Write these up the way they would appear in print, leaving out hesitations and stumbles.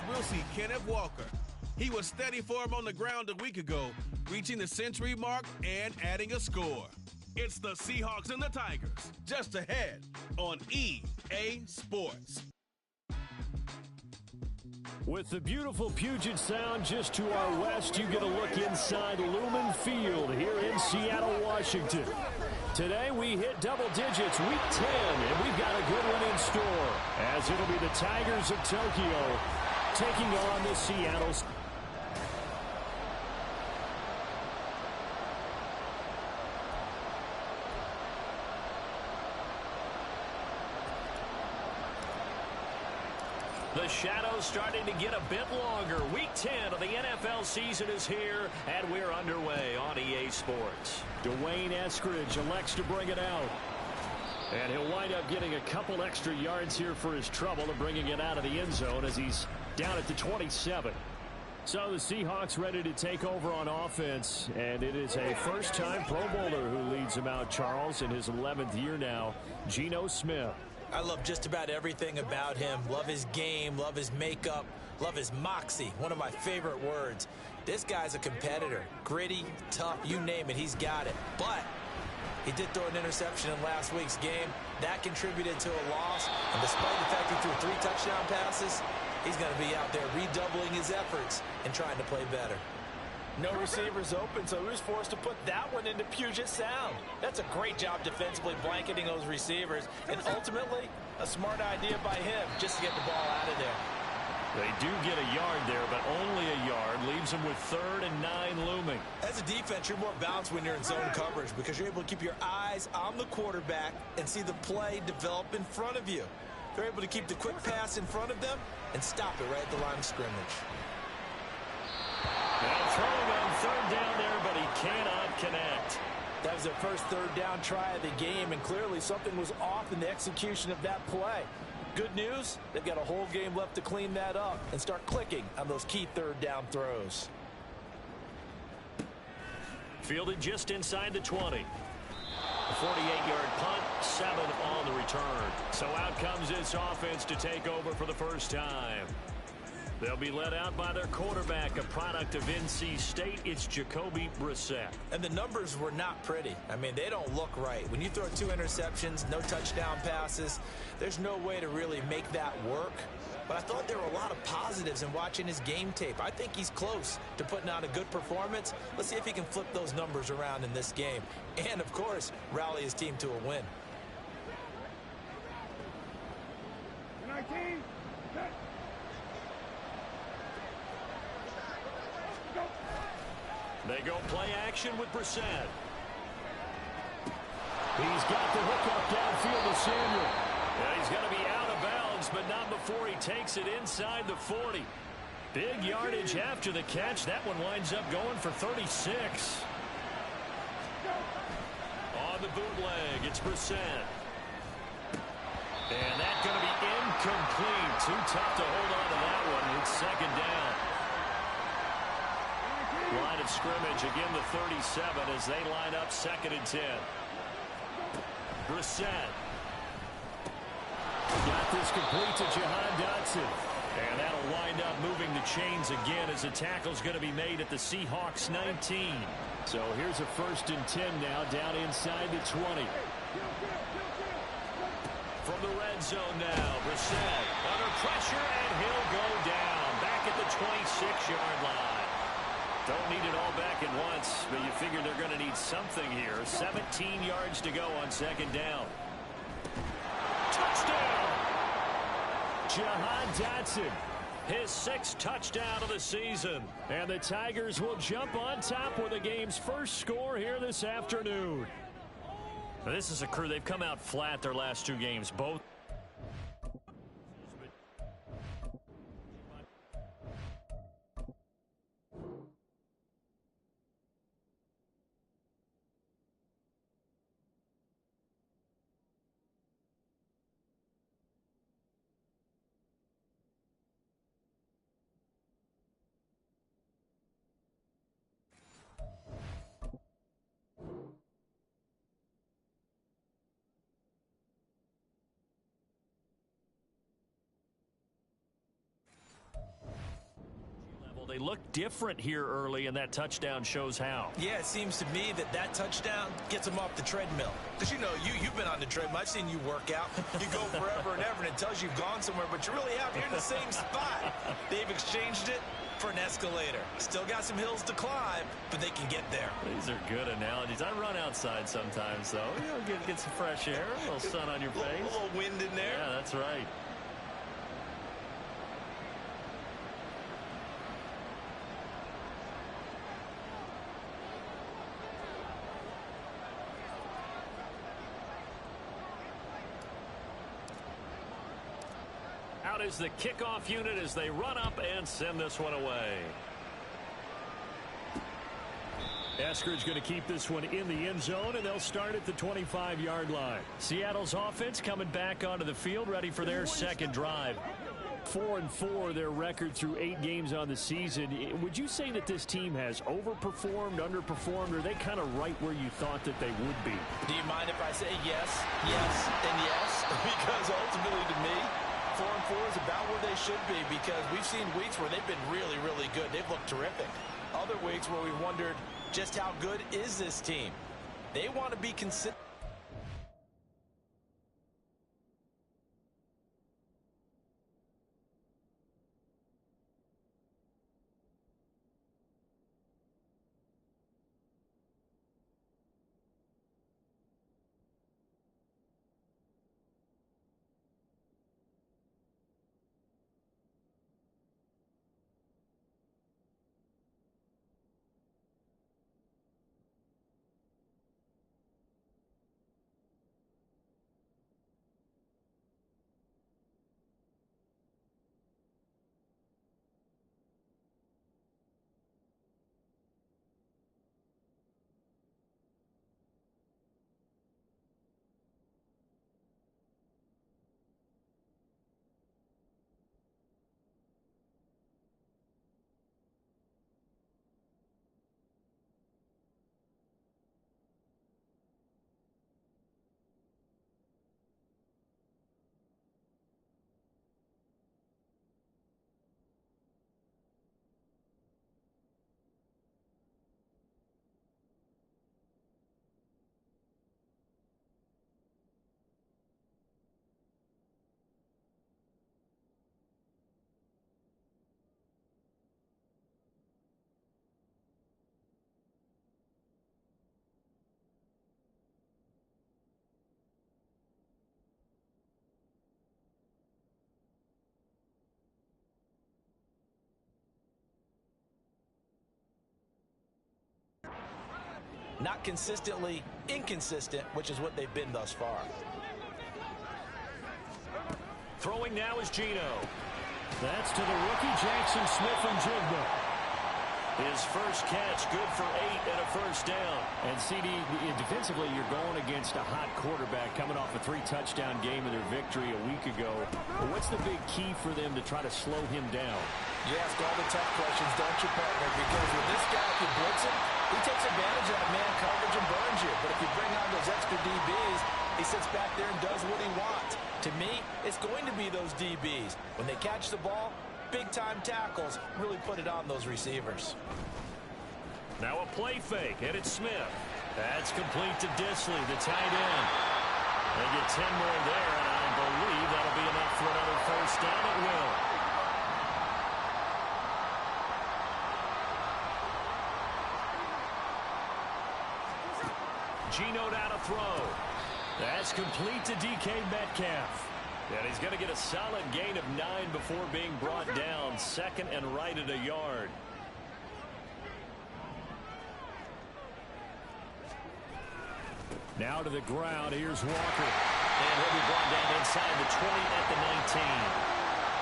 we'll see Kenneth Walker. He was steady for him on the ground a week ago, reaching the century mark and adding a score. It's the Seahawks and the Tigers, just ahead on EA Sports. With the beautiful Puget Sound just to our west, you get a look inside Lumen Field here in Seattle, Washington. Today we hit double digits, week 10, and we've got a good one in store, as it'll be the Tigers of Tokyo taking on the Seattle. The shadow's starting to get a bit longer. Week 10 of the NFL season is here, and we're underway on EA Sports. Dwayne Eskridge elects to bring it out. And he'll wind up getting a couple extra yards here for his trouble and bringing it out of the end zone as he's down at the 27. So the Seahawks ready to take over on offense, and it is a first-time Pro Bowler who leads them out, Charles, in his 11th year now, Geno Smith. I love just about everything about him. Love his game, love his makeup, love his moxie, one of my favorite words. This guy's a competitor. Gritty, tough, you name it, he's got it. But he did throw an interception in last week's game. That contributed to a loss. And despite the fact he threw 3 touchdown passes, he's going to be out there redoubling his efforts and trying to play better. No receivers open, so he was forced to put that one into Puget Sound. That's a great job defensively blanketing those receivers, and ultimately, a smart idea by him just to get the ball out of there. They do get a yard there, but only a yard. Leaves them with 3rd and 9 looming. As a defense, you're more balanced when you're in zone coverage because you're able to keep your eyes on the quarterback and see the play develop in front of you. They're able to keep the quick pass in front of them and stop it right at the line of scrimmage. Now throwing on 3rd down there, but he cannot connect. That was their first 3rd down try of the game, and clearly something was off in the execution of that play. Good news, they've got a whole game left to clean that up and start clicking on those key 3rd down throws. Fielded just inside the 20. A 48-yard punt, 7 on the return. So out comes this offense to take over for the first time. They'll be led out by their quarterback, a product of NC State. It's Jacoby Brissett. And the numbers were not pretty. I mean, they don't look right. When you throw 2 interceptions, no touchdown passes, there's no way to really make that work. But I thought there were a lot of positives in watching his game tape. I think he's close to putting out a good performance. Let's see if he can flip those numbers around in this game. And, of course, rally his team to a win. They go play action with Brissett. He's got the hook up downfield to Samuel. Yeah, he's going to be out of bounds, but not before he takes it inside the 40. Big yardage after the catch. That one winds up going for 36. On the bootleg, it's Brissett. And that's going to be incomplete. Too tough to hold on to that one. It's 2nd down. Line of scrimmage, again the 37 as they line up 2nd and 10. Brissett. Got this complete to Jahan Dotson. And that'll wind up moving the chains again as the tackle's going to be made at the Seahawks 19. So here's a 1st and 10 now down inside the 20. From the red zone now, Brissett under pressure, and he'll go down back at the 26-yard line. Don't need it all back at once, but you figure they're going to need something here. 17 yards to go on 2nd down. Touchdown! Jahan Dotson, his 6th touchdown of the season. And the Tigers will jump on top with the game's first score here this afternoon. Now, this is a crew. They've come out flat their last 2 games. Both. They look different here early, and that touchdown shows how. Yeah, it seems to me that touchdown gets them off the treadmill. Because, you know, you've been on the treadmill. I've seen you work out. You go forever and ever, and it tells you you've gone somewhere, but you really have. You're in the same spot. They've exchanged it for an escalator. Still got some hills to climb, but they can get there. These are good analogies. I run outside sometimes, though. You know, get some fresh air, a little sun on your face. A little wind in there. Yeah, that's right. Out is the kickoff unit as they run up and send this one away. Eskridge going to keep this one in the end zone, and they'll start at the 25-yard line. Seattle's offense coming back onto the field, ready for their second drive. 4-4 their record through 8 games on the season. Would you say that this team has overperformed, underperformed, or are they kind of right where you thought that they would be? Do you mind if I say yes, yes, and yes? Because ultimately to me, 4-4 is about where they should be, because we've seen weeks where they've been really, really good. They've looked terrific. Other weeks where we've wondered just how good is this team. They want to be consistent. Not consistently inconsistent, which is what they've been thus far. Throwing now is Geno. That's to the rookie Jackson Smith from Jigba. His first catch, good for 8 and a first down. And CD, defensively, you're going against a hot quarterback coming off a 3-touchdown game in their victory a week ago. But what's the big key for them to try to slow him down? You ask all the tough questions, don't you, partner? Because with this guy, if you blitz him, he takes advantage of man coverage and burns you. But if you bring on those extra DBs, he sits back there and does what he wants. To me, it's going to be those DBs. When they catch the ball, big-time tackles really put it on those receivers. Now a play fake, and it's Smith. That's complete to Disley, the tight end. They get 10 more there, and I believe that'll be enough for another first down. It will. Geno down to throw. That's complete to DK Metcalf. And he's going to get a solid gain of 9 before being brought down. Second and right at a yard. Now to the ground. Here's Walker. And he'll be brought down inside the 20 at the 19.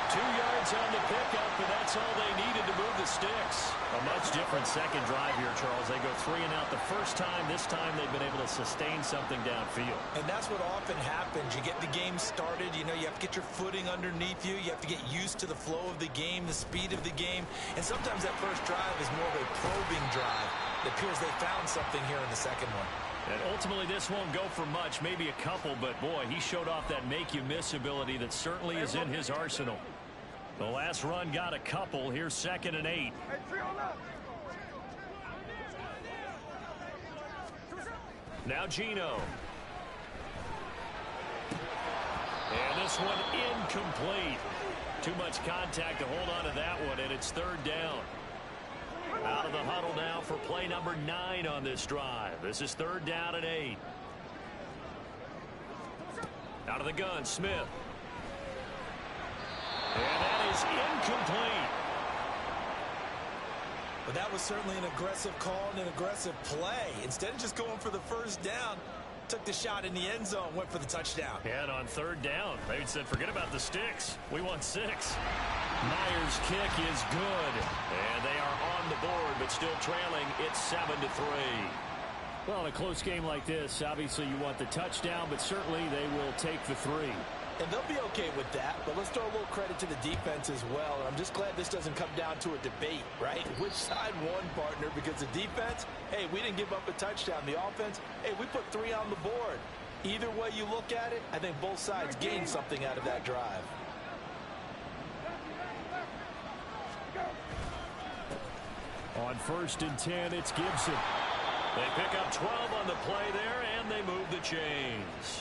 2 yards on the pickup, and that's all they needed to move the sticks. A much different second drive here, Charles. They go 3 and out the first time. This time they've been able to sustain something downfield. And that's what often happens. You get the game started. You know, you have to get your footing underneath you. You have to get used to the flow of the game, the speed of the game. And sometimes that first drive is more of a probing drive. It appears they found something here in the second one. And ultimately, this won't go for much, maybe a couple, but boy, he showed off that make-you-miss ability that certainly is in his arsenal. The last run got a couple. Here's 2nd and 8. Now Gino. And this one incomplete. Too much contact to hold on to that one, and it's 3rd down. Out of the huddle now for play number 9 on this drive. This is 3rd down and 8. Out of the gun, Smith. And that is incomplete. But that was certainly an aggressive call and an aggressive play. Instead of just going for the 1st down, took the shot in the end zone, went for the touchdown. And on 3rd down, they said, forget about the sticks. We want 6. Myers' kick is good. And they are on the board, but still trailing. It's 7-3. Well, in a close game like this, obviously you want the touchdown, but certainly they will take the 3. And they'll be okay with that, but let's throw a little credit to the defense as well. And I'm just glad this doesn't come down to a debate, right? Which side won, partner? Because the defense, hey, we didn't give up a touchdown. The offense, hey, we put 3 on the board. Either way you look at it, I think both sides gained something out of that drive. On 1st and 10, it's Gibson. They pick up 12 on the play there, and they move the chains.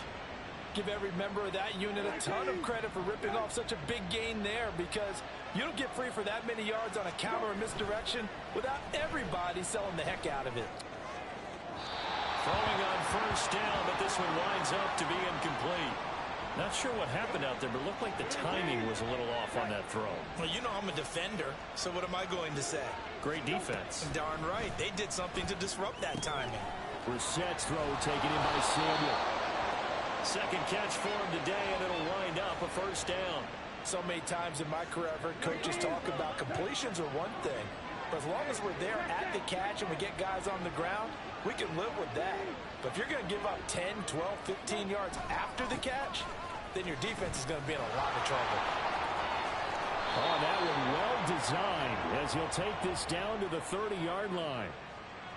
Give every member of that unit a ton of credit for ripping off such a big gain there, because you don't get free for that many yards on a counter or misdirection without everybody selling the heck out of it. Throwing on 1st down, but this one winds up to be incomplete. Not sure what happened out there, but it looked like the timing was a little off on that throw. Well, you know I'm a defender, so what am I going to say? Great defense. Darn right. They did something to disrupt that timing. Brissett's throw taken in by Samuel. 2nd catch for him today, and it'll wind up a 1st down. So many times in my career, I've heard coaches talk about completions are one thing, but as long as we're there at the catch and we get guys on the ground, we can live with that. But if you're going to give up 10, 12, 15 yards after the catch, then your defense is going to be in a lot of trouble. Oh, that one well designed as he'll take this down to the 30-yard line.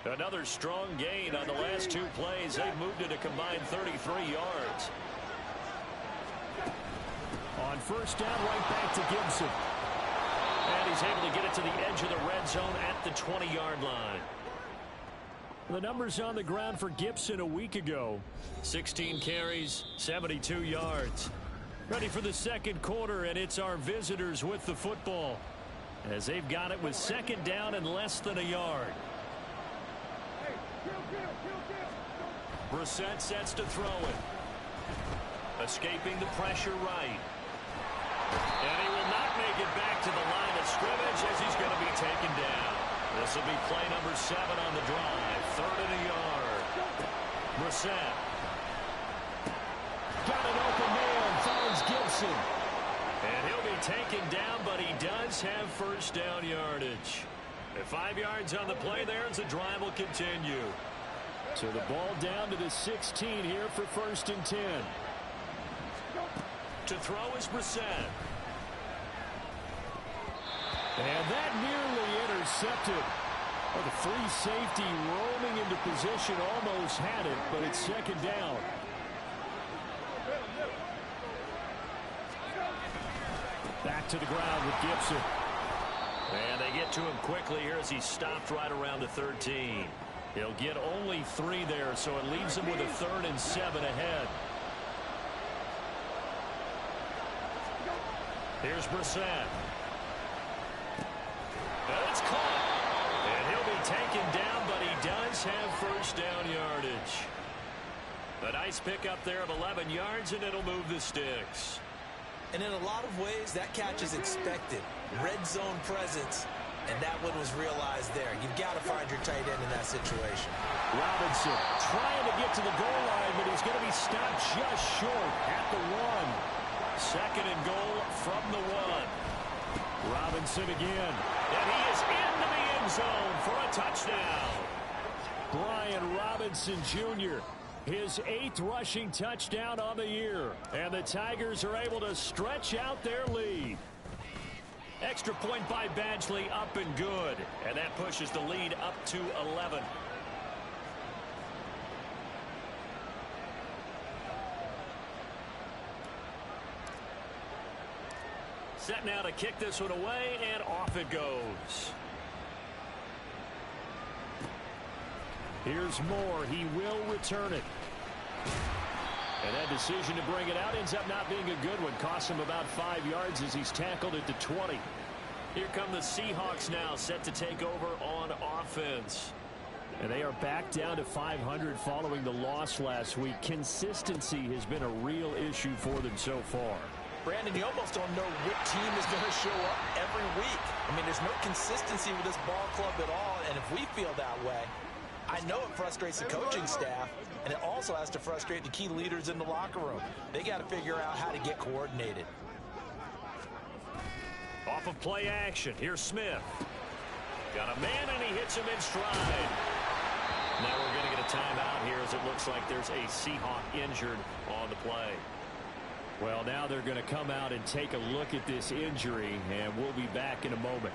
Another strong gain on the last 2 plays. They've moved it a combined 33 yards. On 1st down, right back to Gibson. And he's able to get it to the edge of the red zone at the 20-yard line. The numbers on the ground for Gibson a week ago. 16 carries, 72 yards. Ready for the 2nd quarter, and it's our visitors with the football, as they've got it with 2nd down and less than a yard. Brissett sets to throw it. Escaping the pressure right. And he will not make it back to the line of scrimmage as he's going to be taken down. This will be play number 7 on the drive. 3rd and a yard. Brissett. Got an open man. Finds Gibson. And he'll be taken down, but he does have 1st down yardage. At 5 yards on the play there as the drive will continue. So the ball down to the 16 here for 1st and 10. To throw is Brissett. And that nearly intercepted. Well, the free safety roaming into position almost had it, but it's 2nd down. Back to the ground with Gibson. And they get to him quickly here as he stopped right around the 13. He'll get only 3 there, so it leaves him with a 3rd and 7 ahead. Here's Brissett. And it's caught. And he'll be taken down, but he does have 1st down yardage. A nice pickup there of 11 yards, and it'll move the sticks. And in a lot of ways, that catch is expected. Red zone presence, and that one was realized there. You've got to find your tight end in that situation. Robinson trying to get to the goal line, but he's going to be stopped just short at the 1. 2nd and goal from the 1. Robinson again. And he is into the end zone for a touchdown. Brian Robinson Jr., his 8th rushing touchdown on the year. And the Tigers are able to stretch out their lead. Extra point by Badgley, up and good. And that pushes the lead up to 11. set now to kick this one away, and off it goes. Here's Moore. He will return it. And that decision to bring it out ends up not being a good one. Costs him about 5 yards as he's tackled at the 20. Here come the Seahawks now, set to take over on offense. And they are back down to 500 following the loss last week. Consistency has been a real issue for them so far. Brandon, you almost don't know what team is going to show up every week. I mean, there's no consistency with this ball club at all, and if we feel that way, I know it frustrates the coaching staff, and it also has to frustrate the key leaders in the locker room. They got to figure out how to get coordinated. Off of play action, here's Smith. Got a man, and he hits him in stride. Now we're going to get a timeout here as it looks like there's a Seahawk injured on the play. Well, now they're going to come out and take a look at this injury, and we'll be back in a moment.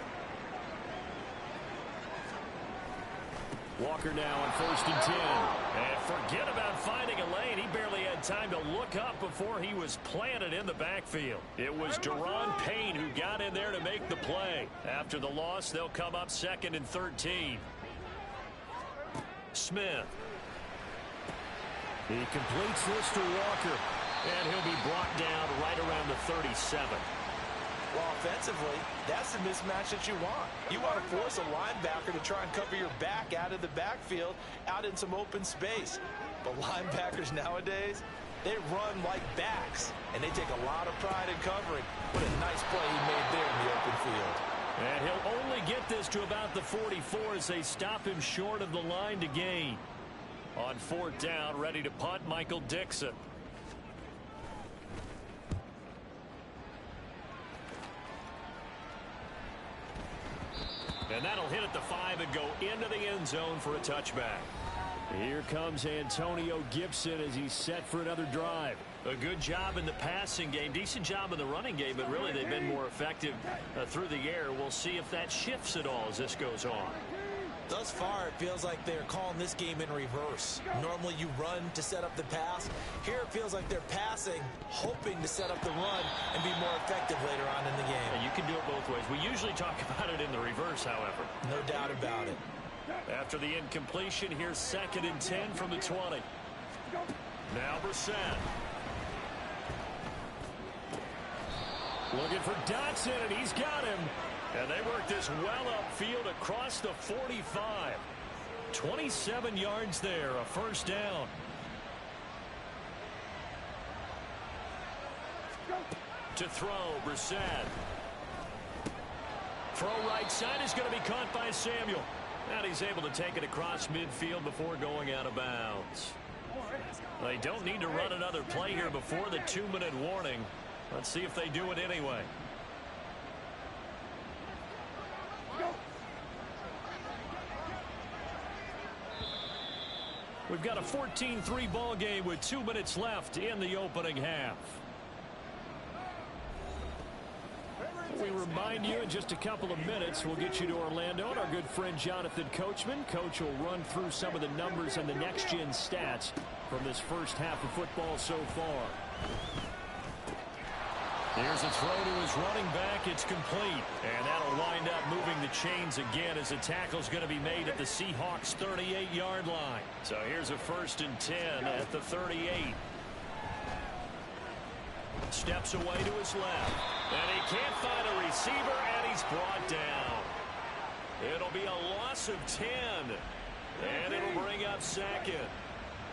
Walker now on 1st and 10. And forget about finding a lane. He barely had time to look up before he was planted in the backfield. It was Daron Payne who got in there to make the play. After the loss, they'll come up 2nd and 13. Smith. He completes this to Walker. And he'll be brought down right around the 37. Well, offensively, that's the mismatch that you want. You want to force a linebacker to try and cover your back out of the backfield, out in some open space. But linebackers nowadays, they run like backs, and they take a lot of pride in covering. What a nice play he made there in the open field. And he'll only get this to about the 44 as they stop him short of the line to gain. On 4th down, ready to punt, Michael Dixon. And that'll hit at the 5 and go into the end zone for a touchback. Here comes Antonio Gibson as he's set for another drive. A good job in the passing game, decent job in the running game, but really they've been more effective through the air. We'll see if that shifts at all as this goes on. Thus far, it feels like they're calling this game in reverse. Normally you run to set up the pass. Here it feels like they're passing, hoping to set up the run and be more effective later on in the game. And you can do it both ways. We usually talk about it in the reverse, however. No doubt about it. After the incompletion, here's 2nd and 10 from the 20. Now Brissett. Looking for Dotson, and he's got him. And they work this well upfield across the 45. 27 yards there, a 1st down. To throw, Brissett. Throw right side is going to be caught by Samuel. And he's able to take it across midfield before going out of bounds. They don't need to run another play here before the 2-minute warning. Let's see if they do it anyway. We've got a 14-3 ball game with 2 minutes left in the opening half. We remind you in just a couple of minutes we'll get you to Orlando and our good friend Jonathan Coachman. Coach will run through some of the numbers and the next-gen stats from this first half of football so far. Here's a throw to his running back. It's complete. And that'll wind up moving the chains again as the tackle's going to be made at the Seahawks' 38-yard line. So here's a 1st and 10 at the 38. Steps away to his left. And he can't find a receiver, and he's brought down. It'll be a loss of 10. And it'll bring up 2nd.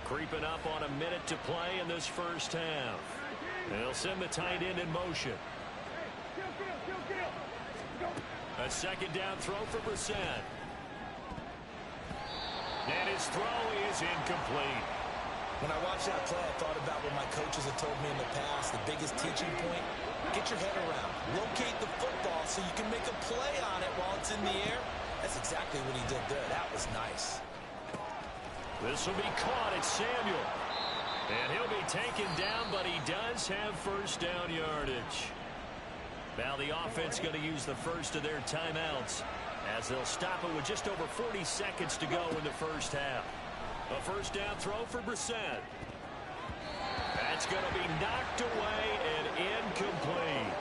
Creeping up on a minute to play in this first half. They'll send the tight end in motion. A 2nd down throw for Brissett. And his throw is incomplete. When I watched that play, I thought about what my coaches have told me in the past. The biggest teaching point, get your head around. Locate the football so you can make a play on it while it's in the air. That's exactly what he did there. That was nice. This will be caught at Samuel. And he'll be taken down, but he does have 1st down yardage. Now the offense going to use the first of their timeouts as they'll stop it with just over 40 seconds to go in the first half. A 1st down throw for Brissett. That's going to be knocked away and incomplete.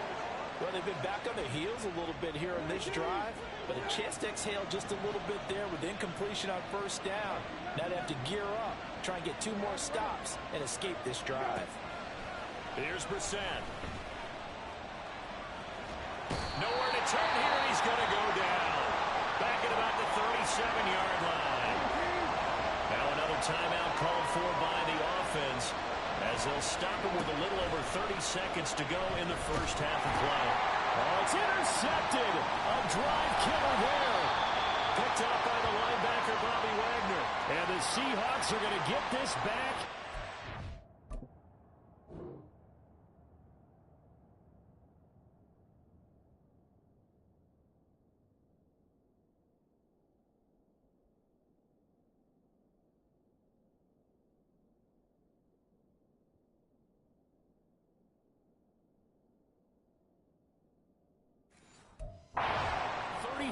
Well, they've been back on their heels a little bit here in this drive, but a chance to exhale just a little bit there with incompletion on first down. Now they have to gear up, try and get 2 more stops, and escape this drive. Here's Brissett. Nowhere to turn here. He's going to go down. Back at about the 37-yard line. Now another timeout called for by the offense, as they'll stop him with a little over 30 seconds to go in the first half of play. Oh, it's intercepted. A drive killer there. Picked up by the linebacker, Bobby Wagner. And the Seahawks are going to get this back.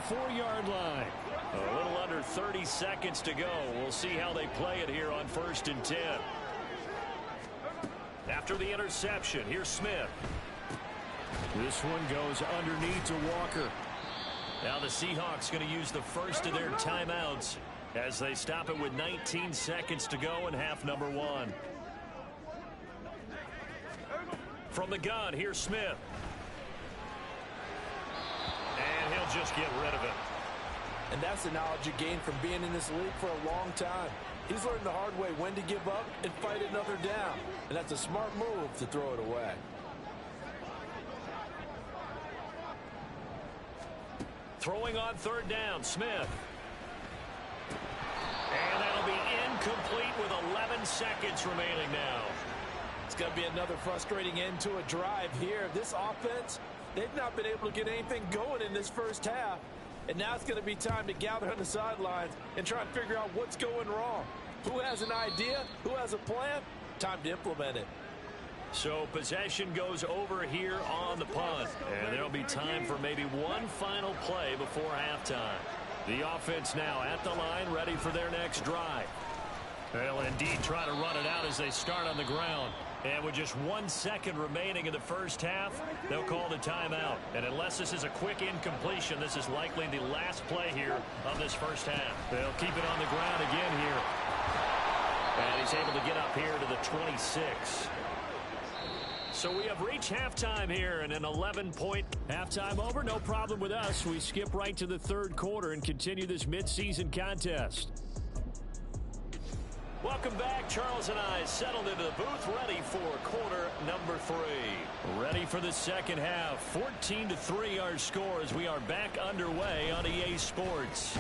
Four-yard line. A little under 30 seconds to go. We'll see how they play it here on 1st and 10. After the interception, here's Smith. This one goes underneath to Walker. Now the Seahawks going to use the first of their timeouts as they stop it with 19 seconds to go in half number 1. From the gun, here's Smith. And he'll just get rid of it. And that's the knowledge you gain from being in this league for a long time. He's learned the hard way when to give up and fight another down. And that's a smart move to throw it away. Throwing on 3rd down, Smith. And that'll be incomplete with 11 seconds remaining now. It's going to be another frustrating end to a drive here. This offense, they've not been able to get anything going in this first half. And now it's going to be time to gather on the sidelines and try and figure out what's going wrong. Who has an idea? Who has a plan? Time to implement it. So possession goes over here on the punt. And there'll be time for maybe one final play before halftime. The offense now at the line, ready for their next drive. They'll indeed try to run it out as they start on the ground. And with just 1 second remaining in the first half, they'll call the timeout. And unless this is a quick incompletion, this is likely the last play here of this first half. They'll keep it on the ground again here. And he's able to get up here to the 26. So we have reached halftime here and an 11-point halftime over. No problem with us. We skip right to the 3rd quarter and continue this midseason contest. Welcome back. Charles and I settled into the booth, ready for quarter number 3. Ready for the second half. 14-3 our score as we are back underway on EA Sports.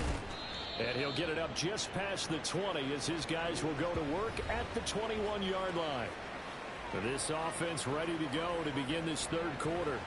And he'll get it up just past the 20 as his guys will go to work at the 21-yard line. So this offense ready to go to begin this 3rd quarter.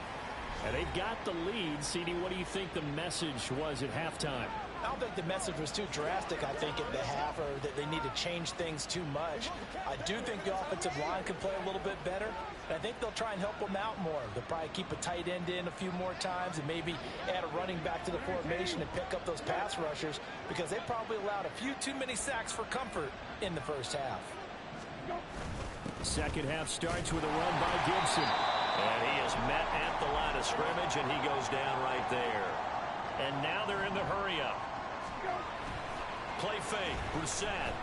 And they've got the lead. CD, what do you think the message was at halftime? I don't think the message was too drastic, I think, at the half, or that they need to change things too much. I do think the offensive line can play a little bit better, and I think they'll try and help them out more. They'll probably keep a tight end in a few more times and maybe add a running back to the formation and pick up those pass rushers, because they probably allowed a few too many sacks for comfort in the first half. Second half starts with a run by Gibson. And he is met at the line of scrimmage, and he goes down right there. And now they're in the hurry-up. Play fake, Brissett.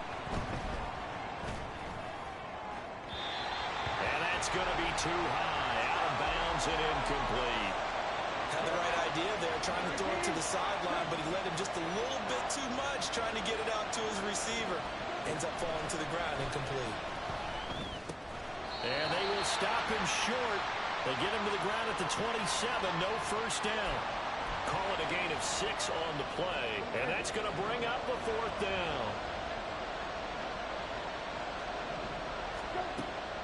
And that's going to be too high. Out of bounds and incomplete. Had the right idea there, trying to throw it to the sideline, but he led him just a little bit too much, trying to get it out to his receiver. Ends up falling to the ground, incomplete. And they will stop him short. They get him to the ground at the 27. No first down. Call it a gain of 6 on the play, and that's going to bring up the 4th down.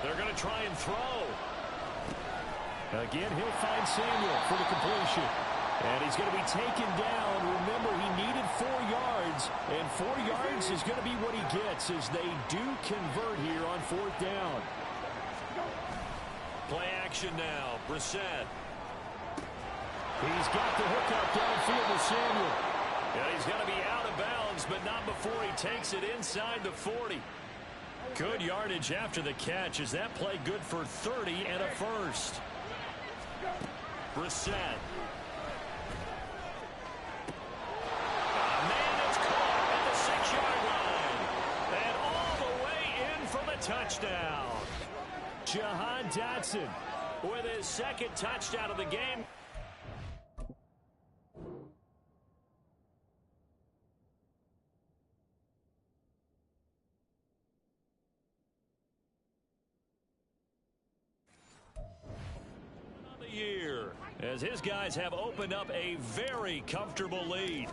They're going to try and throw. Again, he'll find Samuel for the completion. And he's going to be taken down. Remember, he needed 4 yards, and 4 yards is going to be what he gets as they do convert here on 4th down. Play action now. Brissett. He's got the hookup downfield with Samuel. And he's going to be out of bounds, but not before he takes it inside the 40. Good yardage after the catch. Is that play good for 30 and a first? Brissett. Man is caught at the 6-yard line. And all the way in for the touchdown. Jahan Dotson with his second touchdown of the game. Year as his guys have opened up a very comfortable lead.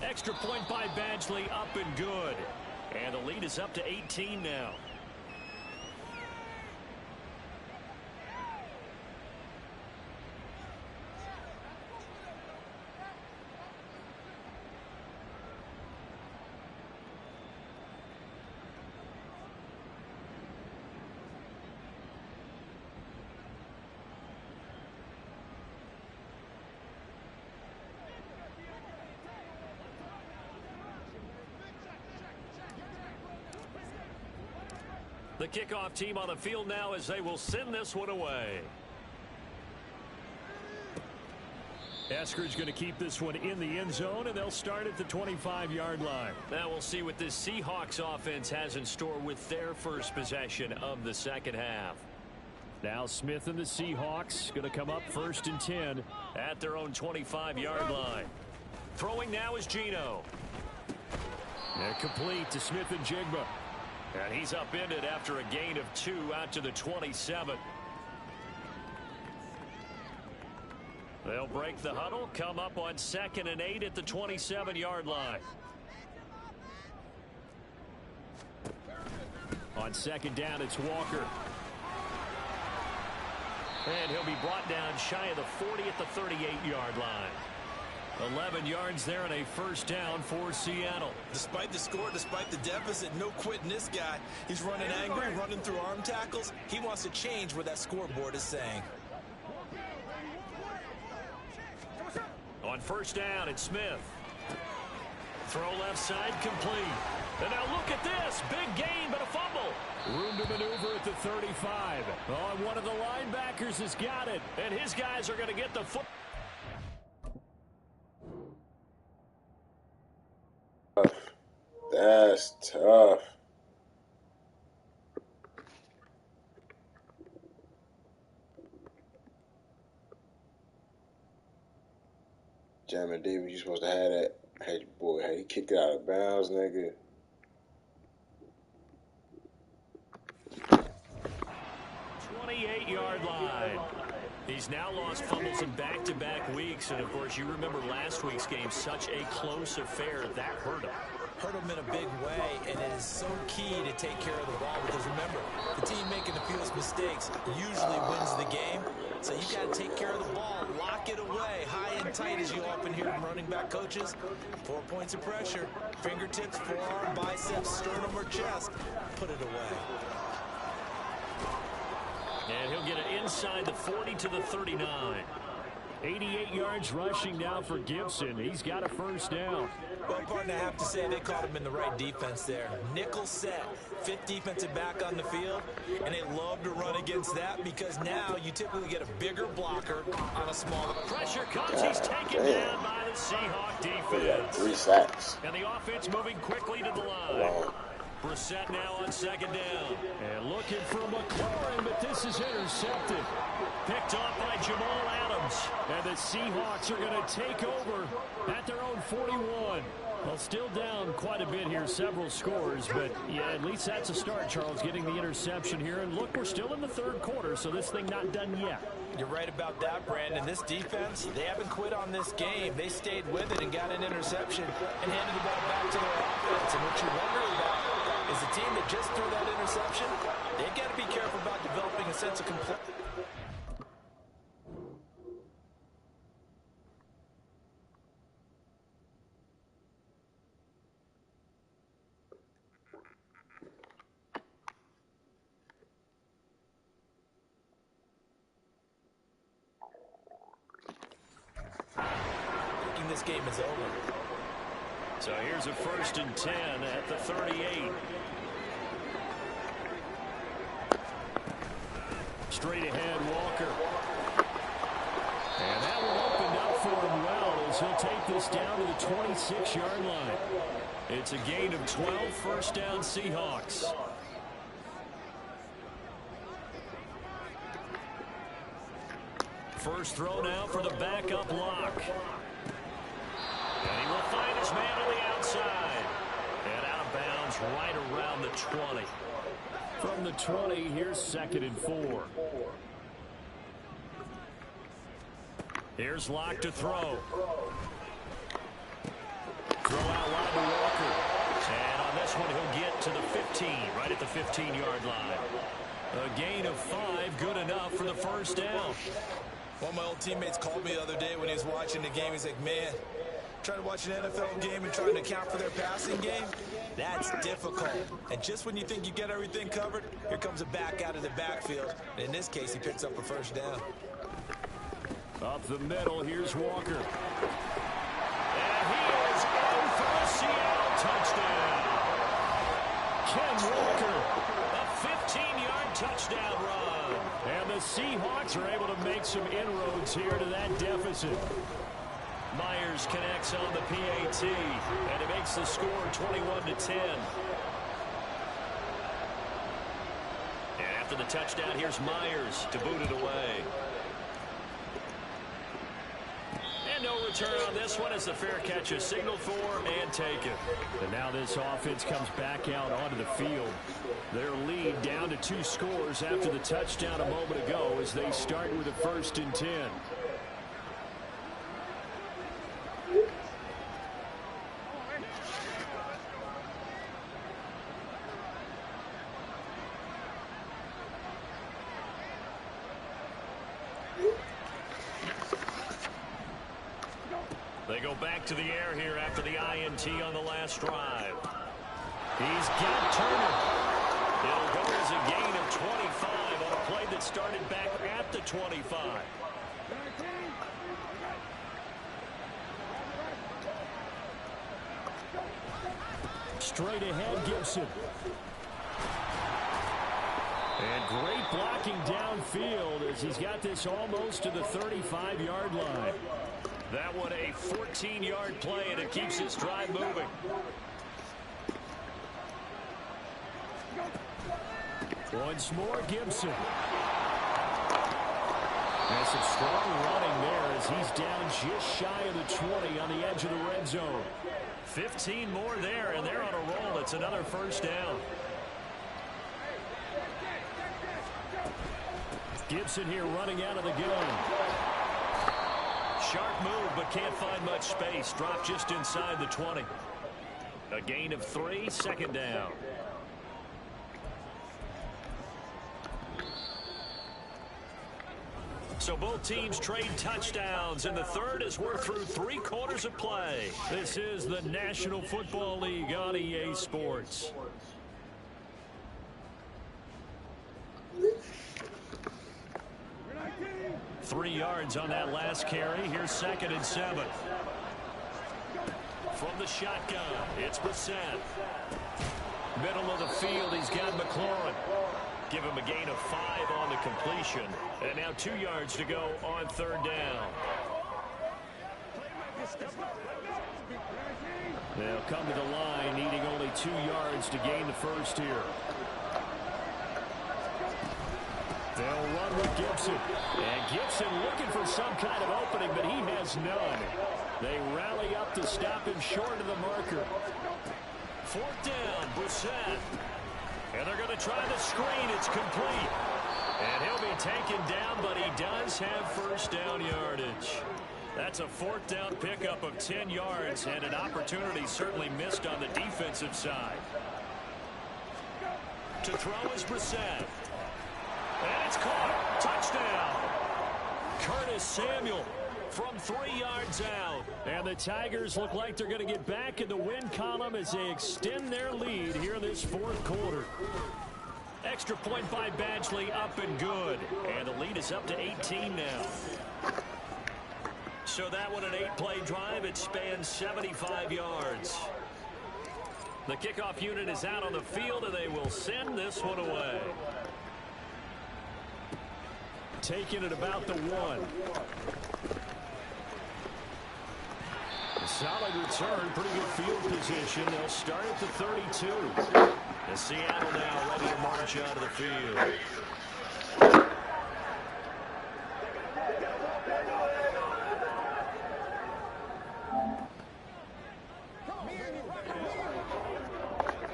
Extra point by Badgley, up and good, and the lead is up to 18 now. The kickoff team on the field now as they will send this one away. Eskridge going to keep this one in the end zone, and they'll start at the 25-yard line. Now we'll see what this Seahawks offense has in store with their first possession of the second half. Now Smith and the Seahawks going to come up 1st and 10 at their own 25-yard line. Throwing now is Geno. They're complete to Smith and Jigba. And he's upended after a gain of 2 out to the 27. They'll break the huddle, come up on 2nd and 8 at the 27-yard line. On 2nd down, it's Walker. And he'll be brought down shy of the 40 at the 38-yard line. 11 yards there and a 1st down for Seattle. Despite the score, despite the deficit, no quitting this guy. He's running angry, running through arm tackles. He wants to change what that scoreboard is saying. On 1st down, it's Smith. Throw left side, complete. And now look at this. Big gain, but a fumble. Room to maneuver at the 35. Oh, one of the linebackers has got it. And his guys are going to get the foot. That's tough. Jamin Davis, you supposed to have that. Hey, boy, hey, he kicked it out of bounds, nigga. Yard line. He's now lost fumbles in back-to-back weeks, and of course you remember last week's game, such a close affair that hurt him. Hurt him in a big way, and it is so key to take care of the ball because remember, the team making the fewest mistakes usually wins the game. So you got to take care of the ball, lock it away, high and tight, as you often hear from running back coaches. 4 points of pressure, fingertips, forearm, biceps, sternum, or chest. Put it away. And he'll get it inside the 40 to the 39. 88 yards rushing now for Gibson. He's got a 1st down. Well, partner, I have to say they caught him in the right defense there. Nickel set, 5th defensive back on the field, and they love to run against that because now you typically get a bigger blocker on a smaller. Pressure comes. He's taken down by the Seahawk defense. 3 sacks. And the offense moving quickly to the line. Brissett now on 2nd down. And looking for McLaurin, but this is intercepted. Picked off by Jamal Adams. And the Seahawks are going to take over at their own 41. Well, still down quite a bit here, several scores, but yeah, at least that's a start, Charles, getting the interception here. And look, we're still in the 3rd quarter, so this thing not done yet. You're right about that, Brandon. This defense, they haven't quit on this game. They stayed with it and got an interception and handed the ball back to their offense. And what you wonder about is the team that just threw that interception, they've got to be careful about developing a sense of complete. This game is over. So here's a 1st and 10 at the 38. Straight ahead, Walker. he'll take this down to the 26-yard line. It's a gain of 12, first down Seahawks. First throw now for the backup lock. And he will find his man on the outside. And out of bounds right around the 20. From the 20, here's 2nd and 4. Here's Locke to throw. Throw out wide to Walker. And on this one, he'll get to the 15, right at the 15-yard line. A gain of 5, good enough for the first down. One of my old teammates called me the other day when he was watching the game. He's like, man, trying to watch an NFL game and trying to account for their passing game, that's difficult. And just when you think you get everything covered, here comes a back out of the backfield. And in this case, he picks up a first down. Up the middle, here's Walker. And he is in for a Seattle touchdown. Ken Walker, a 15-yard touchdown run. And the Seahawks are able to make some inroads here to that deficit. Myers connects on the PAT, and it makes the score 21-10. And after the touchdown, here's Myers to boot it away. And no return on this one as the fair catch is signaled for and taken. And now this offense comes back out onto the field. Their lead down to 2 scores after the touchdown a moment ago as they start with a 1st and 10. They go back to the air here after the INT on the last drive. He's got Turner. It'll go as a gain of 25 on a play that started back at the 25. Straight ahead, Gibson. And great blocking downfield as he's got this almost to the 35-yard line. That one a 14-yard play, and it keeps his drive moving. Once more, Gibson. And some strong running there as he's down just shy of the 20 on the edge of the red zone. 15 more there, and they're on a roll. It's another first down. Gibson here running out of the gun. Sharp move, but can't find much space. Dropped just inside the 20. A gain of 3, 2nd down. So both teams trade touchdowns, and the third as we're through 3 quarters of play. This is the National Football League on EA Sports. Three yards on that last carry. Here's 2nd and 7. From the shotgun, it's Brissett. Middle of the field, he's got McLaurin. Give him a gain of 5 on the completion. And now 2 yards to go on 3rd down. They'll come to the line, needing only 2 yards to gain the first here. They'll run with Gibson. And Gibson looking for some kind of opening, but he has none. They rally up to stop him short of the marker. 4th down, Brissett. And they're going to try the screen. It's complete. And he'll be taken down, but he does have first down yardage. That's a 4th down pickup of 10 yards, and an opportunity certainly missed on the defensive side. To throw is Brissett. And it's caught. Touchdown. Curtis Samuel from 3 yards out. And the Tigers look like they're going to get back in the win column as they extend their lead here in this 4th quarter. Extra point by Badgley, up and good. And the lead is up to 18 now. So that one an 8-play drive. It spans 75 yards. The kickoff unit is out on the field, and they will send this one away. Taking it about the 1. Solid return, pretty good field position. They'll start at the 32. And Seattle now ready to march out of the field.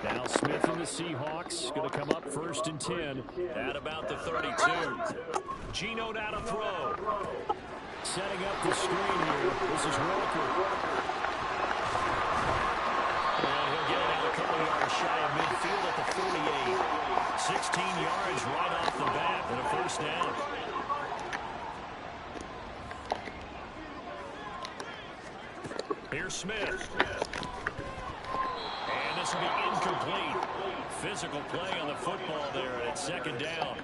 Now Smith and the Seahawks going to come up 1st and 10. At about the 32. Geno down to throw. Setting up the screen here. This is Walker. And he'll get it out a couple yards shy of midfield at the 48. 16 yards right off the bat and a 1st down. Here's Smith. And this will be incomplete. Physical play on the football there, and it's 2nd down.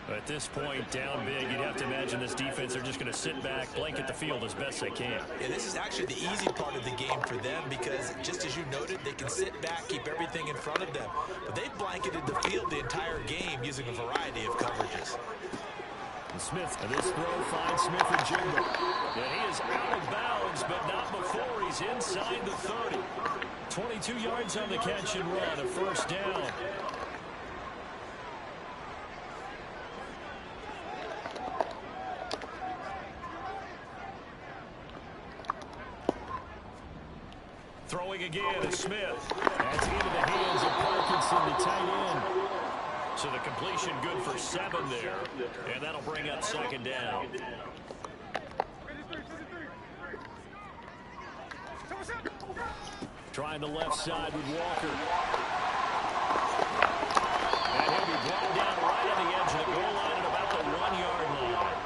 At this point, down big, you'd have to imagine this defense are just going to sit back, blanket the field as best they can. Yeah, this is actually the easy part of the game for them because, just as you noted, they can sit back, keep everything in front of them. But they've blanketed the field the entire game using a variety of coverages. And Smith, and this throw finds Smith and Jigba. And he is out of bounds, but not before he's inside the 30. 22 yards on the catch and run, a 1st down. Throwing again is Smith. That's into the hands of Parkinson, the tight end. So the completion good for 7 there. And that'll bring up 2nd down. Trying the left side with Walker. And he'll be brought down right on the edge of the goal line at about the 1-yard line.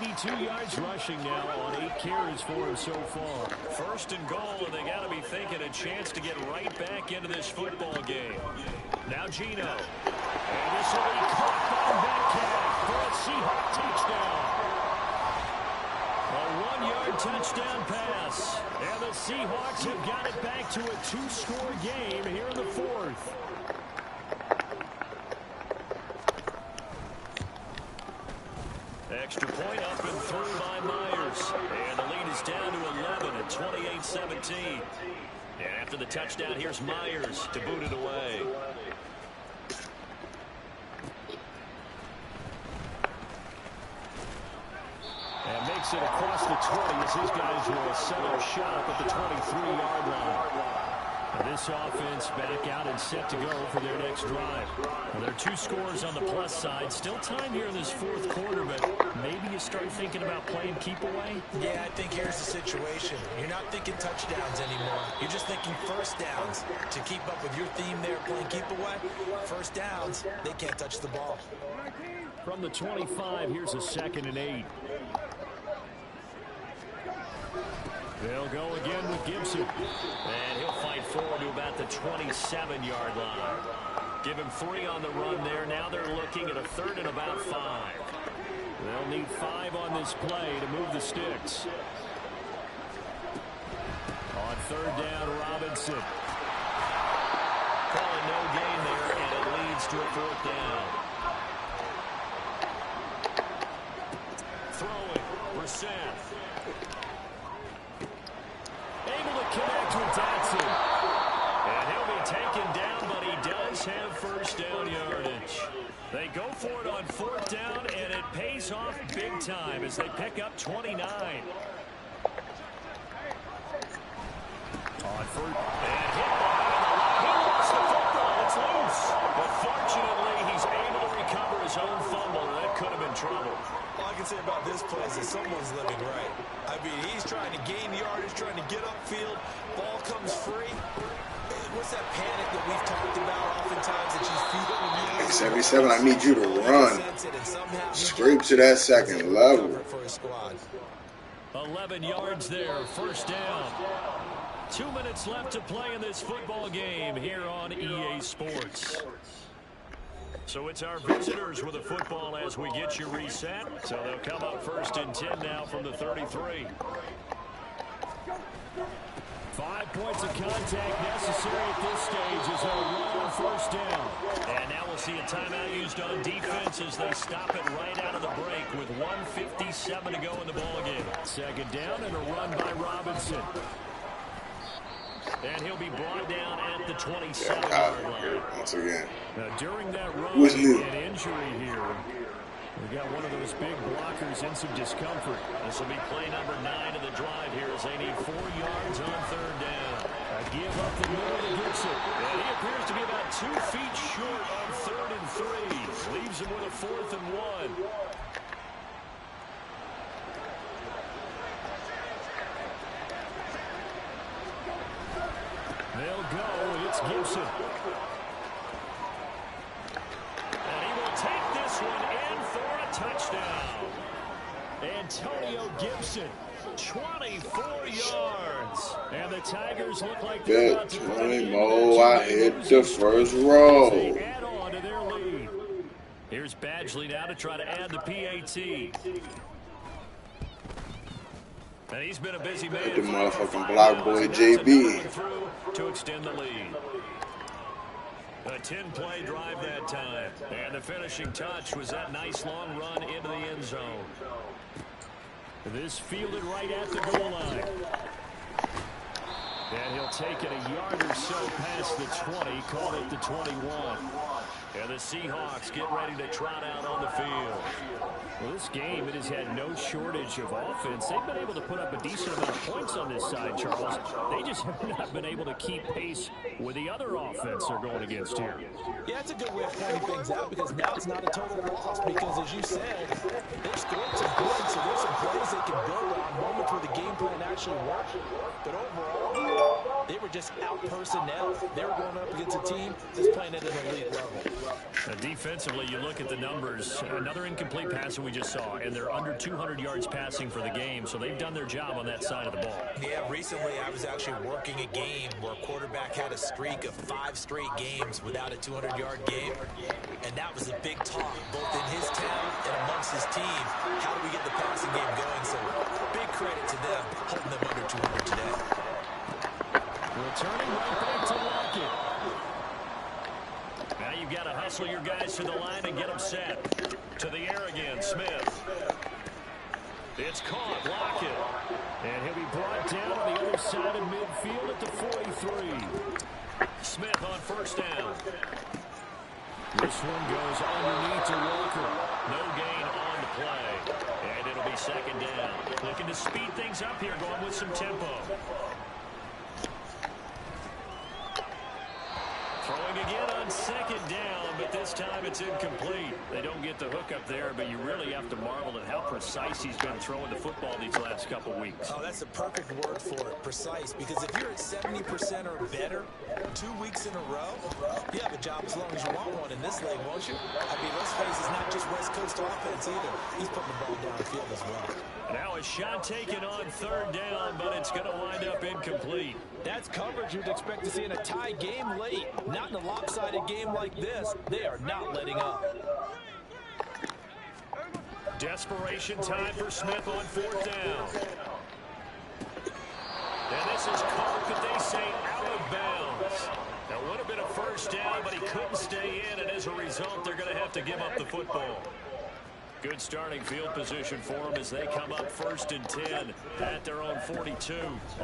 82 yards rushing now on 8 carries for him so far. 1st and goal, and they got to be thinking a chance to get right back into this football game. Now Geno. And this will be caught by Metcalf for a Seahawk touchdown. A 1-yard touchdown pass. And the Seahawks have got it back to a 2-score game here in the 4th. Extra point up and through by Myers. And the lead is down to 11 at 28-17. And after the touchdown, here's Myers to boot it away. And makes it across the 20 as his guys will set up shop at the 23-yard line. And this offense back out and set to go for their next drive. Well, there are 2 scores on the plus side. Still time here in this 4th quarter, but maybe you start thinking about playing keep away? Yeah, I think here's the situation. You're not thinking touchdowns anymore. You're just thinking 1st downs. To keep up with your theme there, playing keep away, 1st downs, they can't touch the ball. From the 25, here's a 2nd and 8. They'll go again with Gibson. And he'll fight forward to about the 27-yard line. Give him 3 on the run there. Now they're looking at a 3rd and about 5. They'll need 5 on this play to move the sticks. On 3rd down, Robinson. Calling no gain there, and it leads to a 4th down. Throwing, Brissett. Able to connect with Dotson. And he'll be taken down, but he does have 1st down yardage. They go for it on 4th down, and it pays off big time as they pick up 29. On 3rd. And hit behind the line. He lost the football. It's loose. But fortunately, he's able to recover his own fumble, and that could have been trouble. All I can say about this play is that someone's living right. I mean, he's trying to gain yardage, trying to get upfield. Ball comes free. What's that panic that we've talked about oftentimes that you feel when you 77, I need you to run. Scrape to that 2nd level. For his squad. 11 yards there, 1st down. 2 minutes left to play in this football game here on EA Sports. So it's our visitors with the football as we get you reset. So they'll come up 1st and 10 now from the 33. 5 points of contact necessary at this stage as they'll run on first down. And now we'll see a timeout used on defense as they stop it right out of the break with 1:57 to go in the ballgame. Second down and a run by Robinson. And he'll be brought down at the 27-yard line. Once again. Now, during that run, What's new? an injury here. We got one of those big blockers in some discomfort. This will be play number 9 of the drive here as they need 4 yards on third down. A give up the middle to Gibson. And he appears to be about 2 feet short on 3rd and 3. Leaves him with a 4th and 1. They'll go, and it's Gibson. And he will take this one in for a touchdown. Antonio Gibson, 24 yards. And the Tigers look like Bet they're about to 20 more. I hit the first row. They add on to their lead. Here's Badgley now to try to add the PAT. And he's been a busy man. The motherfucking block boy JB. To extend the lead. A 10-play drive that time. And the finishing touch was that nice long run into the end zone. This fielded right at the goal line. And he'll take it a yard or so past the 20, call it the 21. And the Seahawks get ready to trot out on the field. Well, this game, it has had no shortage of offense. They've been able to put up a decent amount of points on this side, Charles. They just have not been able to keep pace with the other offense they're going against here. Yeah, it's a good way of pointing things out because now it's not a total loss because, as you said, they've scored some points, so there's some plays they can build on, moments where the game plan actually worked. But overall, they were just out-personnel. They were going up against a team that's playing at an elite level. Defensively, you look at the numbers. Another incomplete pass that we just saw, and they're under 200 yards passing for the game, so they've done their job on that side of the ball. Yeah, recently I was actually working a game where a quarterback had a streak of 5 straight games without a 200-yard game, and that was a big talk, both in his town and amongst his team. How do we get the passing game going? So big credit to them, holding them under 200 today. Returning right back to Lockett. Now you've got to hustle your guys to the line and get them set. To the air again, Smith. It's caught, Lockett. And he'll be brought down on the other side of midfield at the 43. Smith on first down. This one goes underneath to Walker. No gain on the play. And it'll be second down. Looking to speed things up here, going with some tempo. Throwing again on second down, but this time it's incomplete. They don't get the hook up there, but you really have to marvel at how precise he's been throwing the football these last couple weeks. Oh, that's the perfect word for it, precise, because if you're at 70% or better 2 weeks in a row, you have a job as long as you want one in this league, won't you? I mean, let's face it, it's not just West Coast offense either. He's putting the ball downfield as well. Now a shot taken on third down, but it's going to wind up incomplete. That's coverage you'd expect to see in a tie game late. Not in a lopsided game like this. They are not letting up. Desperation time for Smith on fourth down. And this is caught, but they say out of bounds. That would have been a first down, but he couldn't stay in, and as a result, they're going to have to give up the football. Good starting field position for them as they come up 1st and 10 at their own 42.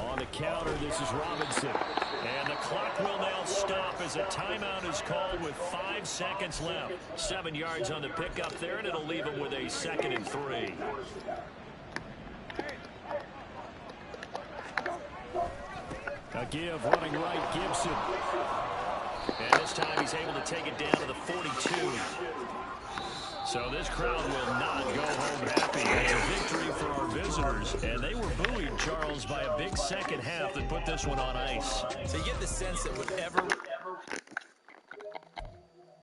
On the counter, this is Robinson. And the clock will now stop as a timeout is called with 5 seconds left. 7 yards on the pickup there, and it'll leave them with a 2nd and 3. A give running right, Gibson. And this time he's able to take it down to the 42. So this crowd will not go home happy. It's a victory for our visitors. And they were buoyed, Charles, by a big second half that put this one on ice. So you get the sense that whatever